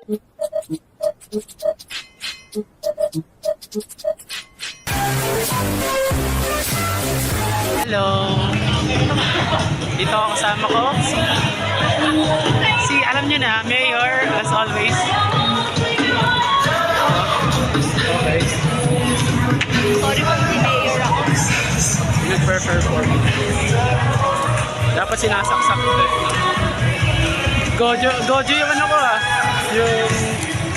Hello! Dito ako kasama ko, alam nyo na, Mayor, as always. Okay. Sorry po, si Mayor ako. Nag-perform. Dapat sinasaksak ko. Gojo yung ano ko yung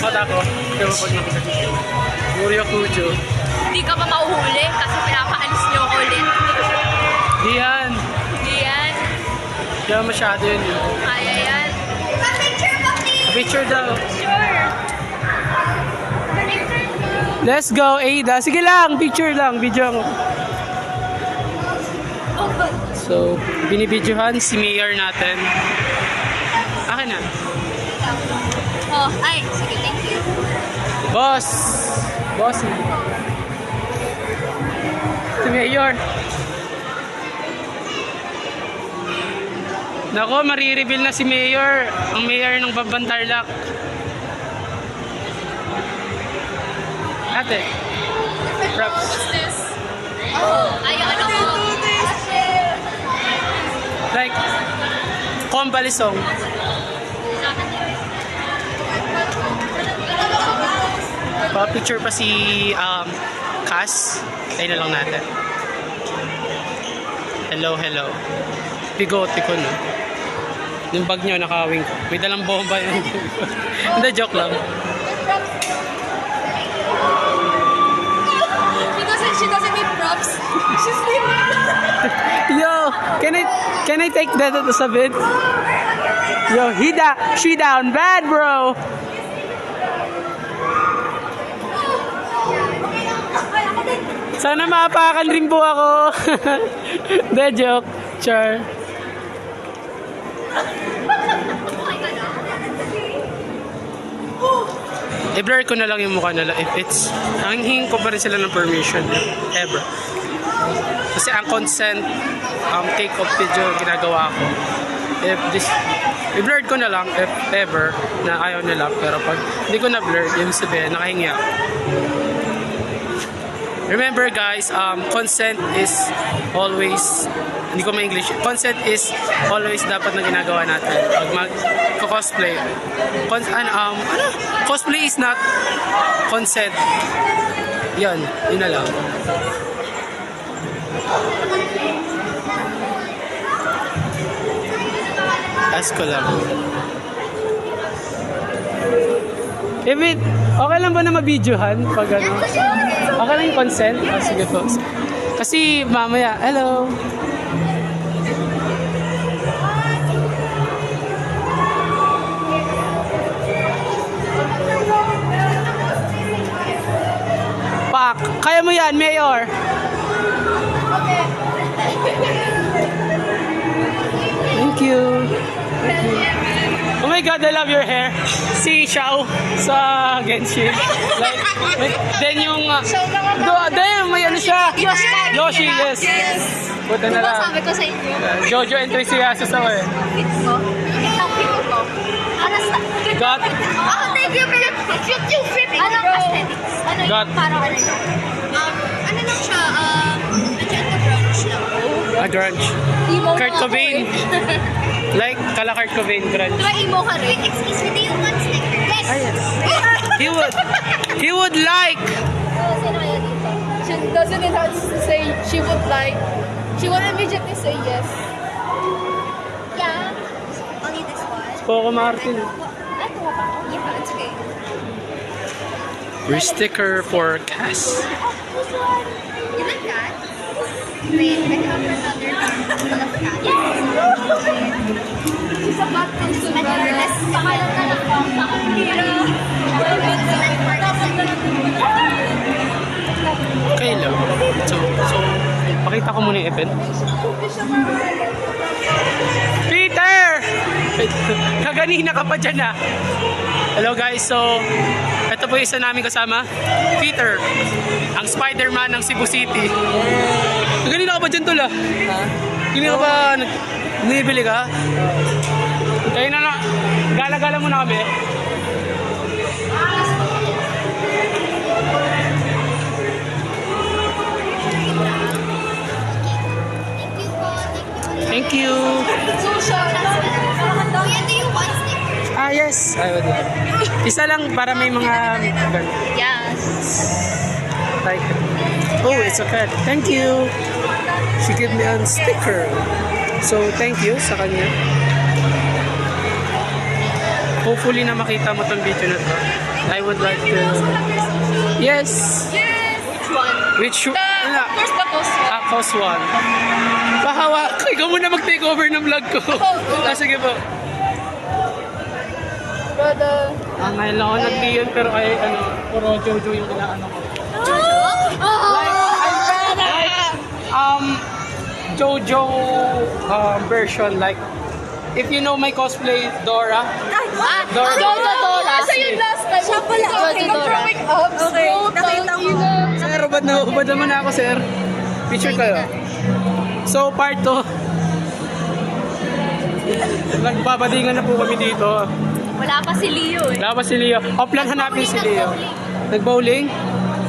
mata ko. Diba pag nakita? Muryo Kujo. Hindi ka pa mauhuli kasi pinapaalis niyo ako ulit. Di yan. Hindi yan. Kaya masyado yun. Kaya yan. Picture daw. Sure. Let's go, Ada. Sige lang, picture lang. Video ako. Oh, good. So, binibidyohan si Mayor natin. Akin na. Oh, ay, sige, thank you. Boss! Boss. Si Mayor. Nako, marireveal na si Mayor. Ang Mayor ng Babantarlac. Ate. Props. Oh, ay, ano ko. Like, Kombalisong. Pa-picture pa si Cass. Tayo na lang natin. Hello, hello. Bigote ko, no? Yung bag nyo, nakawing ko. May dalang bomba yun. Hindi, joke lang. She doesn't need props. She's sleeping. Yo, can I take that as a bit? Yo, she down bad, bro. Sana maapakan rin po ako. The joke, char. I-blur ko na lang yung mukha nila if it's... Ang hingin ko pa rin sila ng permission. Ever. Kasi ang consent, take of video ginagawa ko. If this... I-blur ko na lang if ever na ayaw nila. Pero pag hindi ko na-blur, yung sabihin, nakahingi ako. Remember guys, consent is always... Hindi ko ma-English. Consent is always dapat na ginagawa natin. Pag mag-cosplay. Cosplay is not consent. Yun na lang. Ask ko lang. Ibit, okay lang ba na mabidyohan? Pag ano? Okay lang yung consent? Sige po. Kasi mamaya, hello. Pak, kaya mo yan, Mayor. Okay. Thank you. Oh my God, I love your hair. Si Xiao sa Genshin. Like, then yung... then may ano siya? Yoshi, yes. Puta na lang. Sabi ko sa inyo. Jojo enthusiastic ako eh. Ito. Got. Oh, thank you for your cute you fit. Anong aesthetics? Ano Got. yung parang ano yun? Ano lang siya? Magenta grunge lang. A grunge. Emo Kurt nga ako Cobain. eh. Like, kala Kurt Cobain grunge. Diba emo ka rin? Excuse me, do you want sticker? Yes! He would like. Sino kaya dito? She doesn't have to say she would like. She would immediately say yes. Yeah. Only this one. Coco Martin. Yeah, it's okay. Free sticker for Cass. You like that? Wait, I have another full of cat. Yes! She's a bad person. Let's pakalan na lang po. Okay lang. So, pakita ko muna yung event. Peter! Kaganina ka pa dyan ah. Hello guys, so ito po yung isa namin kasama, Peter, ang Spider-Man ng Cebu City. Kaganina ka pa dyan tol ah. Hindi ka ba nabibili ka? Kaya na lang, gala-gala muna kami. Isa lang para may mga... Yes. Like, oh, it's a cat. Thank you. She gave me a sticker. So, thank you sa kanya. Hopefully na makita mo tong video na to. I would like to... Yes! Yes! Which one? Which... Wala. First the post one. Cost one. Bahawa. Ikaw muna mag-take over ng vlog ko. Sige po. Brother. Ngayon lang ako nag-diyon pero ay puro Jojo yung inaano ko. Jojo version, like, if you know my cosplay, Dora. Dora. Dora. Asa yung last time? Siya pala. Okay, growing up. Okay, nakita mo. Sir, ubad naman ako, sir. Picture kayo. So, part 2. Nagbabadingan na po kami dito. Wala pa si Leo eh. Wala pa si Leo. Offline hanapin si Leo. Nag-bowling?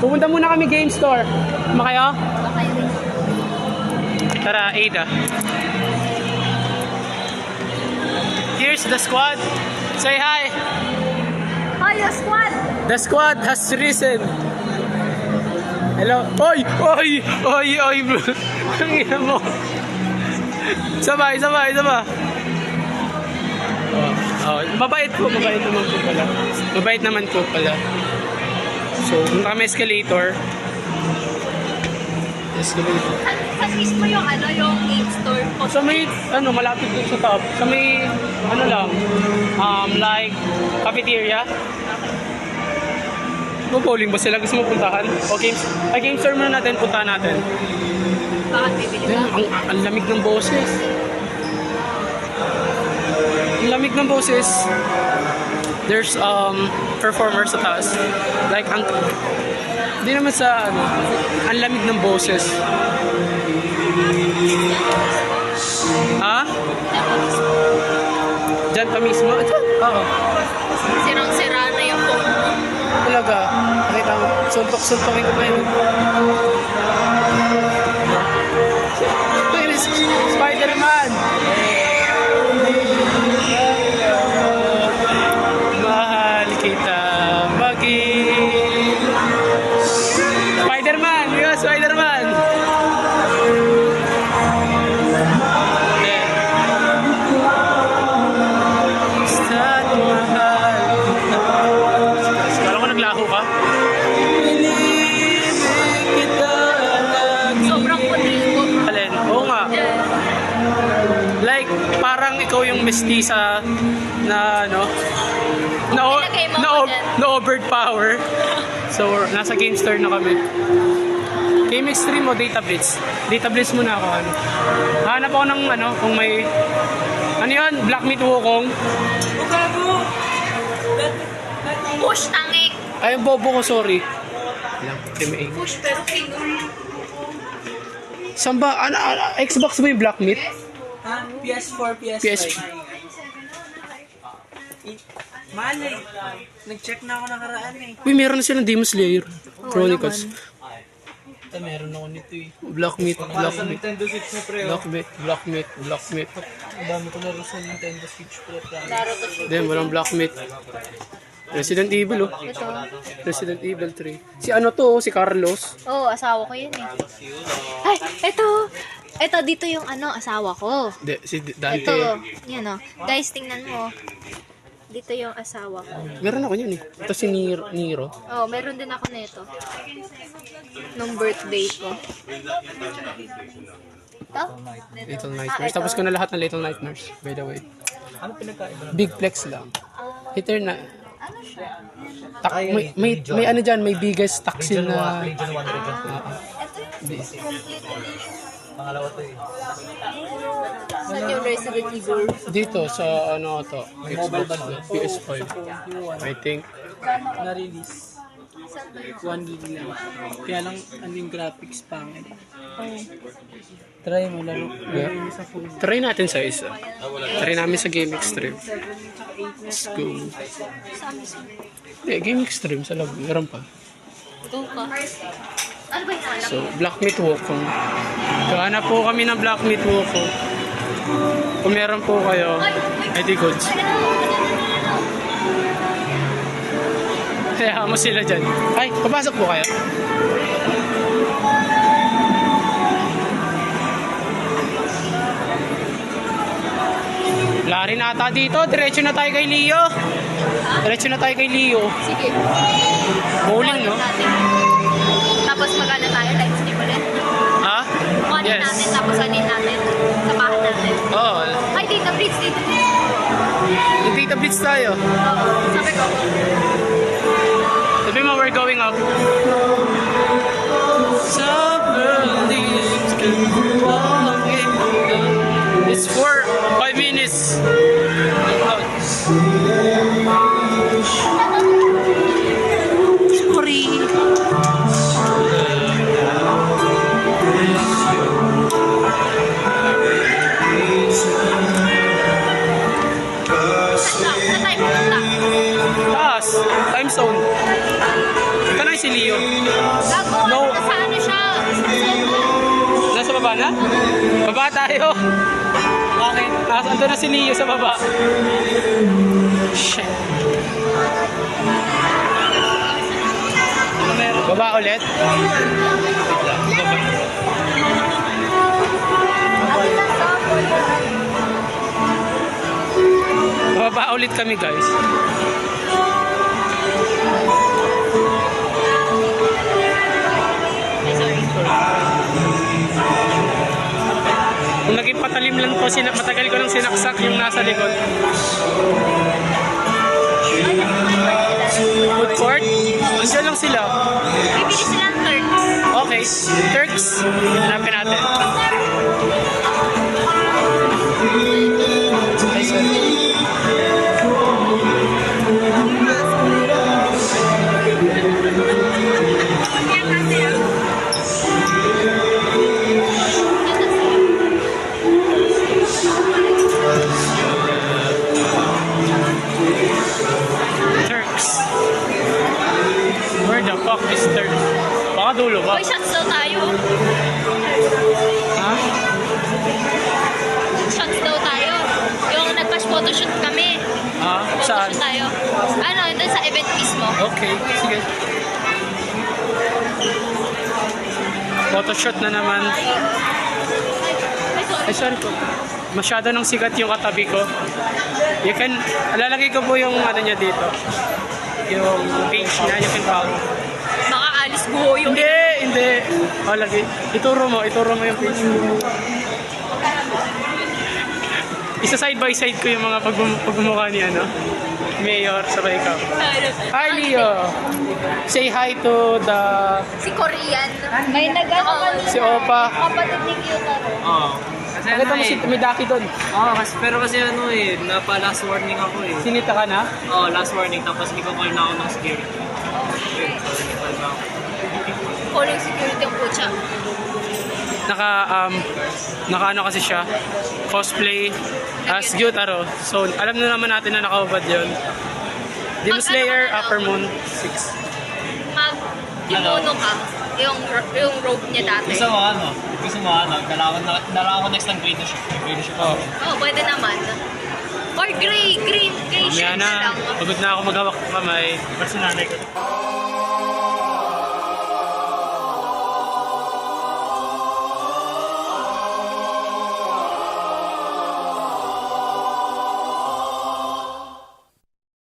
Pupunta muna kami game store. Makayo? Okay, wait. Tara, Ada. Here's the squad. Say hi. Hi, your squad. The squad has risen. Hello. Oy! Oy! Oy! Oy! Bro. Ang ina mo. Sabay. Mabait naman po pala. Mabait naman po pala. So, punta kami escalator. Saan mismo yung yung game store ko? Sa may, malapit dun sa top. Sa may, like, cafeteria. Bowling ba sila? Gusto mo puntahan? O game store muna natin, puntahan natin. Bakit bibili ka? Ang lamig ng boses. Ang lamig ng boses. There's, performers sa taas. Like, hindi naman sa, ang lamig ng boses. Ha? Diyan pa mismo? Oo. Sirang-sira na yung phone mo. Talaga. Nakita mo. Suntok-suntokin ko pa yun. Spider-Man! Mahal kita maging Spider-Man! Yes, Spider-Man! Basta't mahal kita. Kala ko naglaho ka? Pinibig kita lagi. Sobrang puti ko. Alin? Oo nga. Like, parang ikaw yung mestiza na, Ilagay mo ako dyan. na overpower. So, nasa game store na kami. Game Extreme o Data Blitz? Data Blitz muna ako, hanap ako ng, kung may, yun? Black Meat Wukong. Push tangik. Ay, yung bobo ko, sorry. MMA. Push pero kino. Saan ba? Xbox mo yung Black Meat? PS4, PS5. PS4. Mahal eh. Nag-check na ako nakaraan eh. Uy, meron na silang Demon Slayer. Chronicles. Meron ako nito eh. Black Meat. Sa Nintendo Switch na pre. Black Meat. Ang dami ko laro sa Nintendo Switch pre. Laro to siya. Then, walang Black Meat. Resident Evil, oh. Ito. Resident Evil 3. Si ano to, si Carlos. Oo, asawa ko yun eh. Ay, ito. Ito, dito yung asawa ko. Si Dante. Ito, yan o. Guys, tingnan mo. Dito yung asawa ko. Meron ako yun eh. Ito si Nero. Oh, meron din ako nito. Nung birthday ko. Ito? Little Nightmares. Tapos ko na lahat ng Little Nightmares, by the way. Ano pinagkaiba? Big Flex lang. Hitter na. Ano siya? May ano dyan, may biggest taxin na... Region 1, Region Ito yung complete edition. 2. Pangalawa to eh. Saan yung Resident Evil? Dito sa Xbox na, PS5. I think. Na-release. Saan ba yung 1 gig lang. Kaya lang, yung graphics pangit. Try mo laro. Yeah. Laro mo sa phone. Try natin sa isa. Try namin sa Game Extreme. Let's go. Hindi, Game Extreme sa loob. Meron pa. Ito ka. Ano ba yung alam? So, Black Meat Wukong. Kahanap po kami ng Black Meat Wukong. Kung meron po kayo, ID goods. Kaya mo sila dyan. Ay, papasok po kayo. Wala rin ata dito. Diretso na tayo kay Leo. Diretso na tayo kay Leo. Sige. Bowling, no? Natin. Tapos magana tayo, live stream ulit. Ha? Kuhanin natin, tapos anin natin. Kapahan natin. Oo. Ay, data blitz, data blitz. Data blitz tayo. Oo, sabi ko. Sabi mo, we're going up. It's 5 minutes. Sorry. Sa tayo pumunta. Taas. Time zone. Ito na si Leo. Gago, No. nasa ano siya? Nasa baba na? Baba tayo. Bakit? Ando na si Leo sa baba. Shit. Baba ulit. Baba ulit kami, guys. Kung naging patalim lang po, matagal ko nang sinaksak yung nasa likod. Food court? Andiyan lang sila. Bibili silang Turks. Okay, Turks. Hanapin natin. Ay, sorry. Turks. Where the fuck is Turks? Baka dulo ba? Uy, shots daw tayo. Ha? Shots daw tayo. Yung nagpas-photoshoot kami. Ha? Saan? Photoshoot tayo. Ano, doon sa event mismo. Okay, sige. Photoshoot na naman. Ay, sorry po. Masyado nang sikat yung katabi ko. You can, lalagay ko po yung ano niya dito. Yung page niya, you can follow. Baka alis buho yung... Hindi. O, lagi. Ituro mo yung page mo. Isa side by side ko yung mga pagmumukha ni ano. Mayor, sabay ikaw. Hi, Leo. Say hi to the... Si Korean. May nag-ano Si Opa. kapatid ni Kyutaro. Oo. Kasi Nakita ano mo eh. si may daki doon. Oo, pero kasi ano eh, napa-last warning ako eh. Sinita ka na? Oo, last warning, tapos hindi ko call na ako ng security. Okay. So, nag-call na ako. Calling security ang putya. Naka ano kasi siya. Cosplay as Gyutaro. So, alam na naman natin na nakaubad yun. Demon Slayer, Upper Moon 6. Mag-kimono ka. Yung robe niya dati. Gusto mo dala ako next ng grade na siya. Grade na siya pa. Oh, pwede naman. Or gray Mamaya shades na, lang. pagod na ako maghawak ng kamay. Personality ko.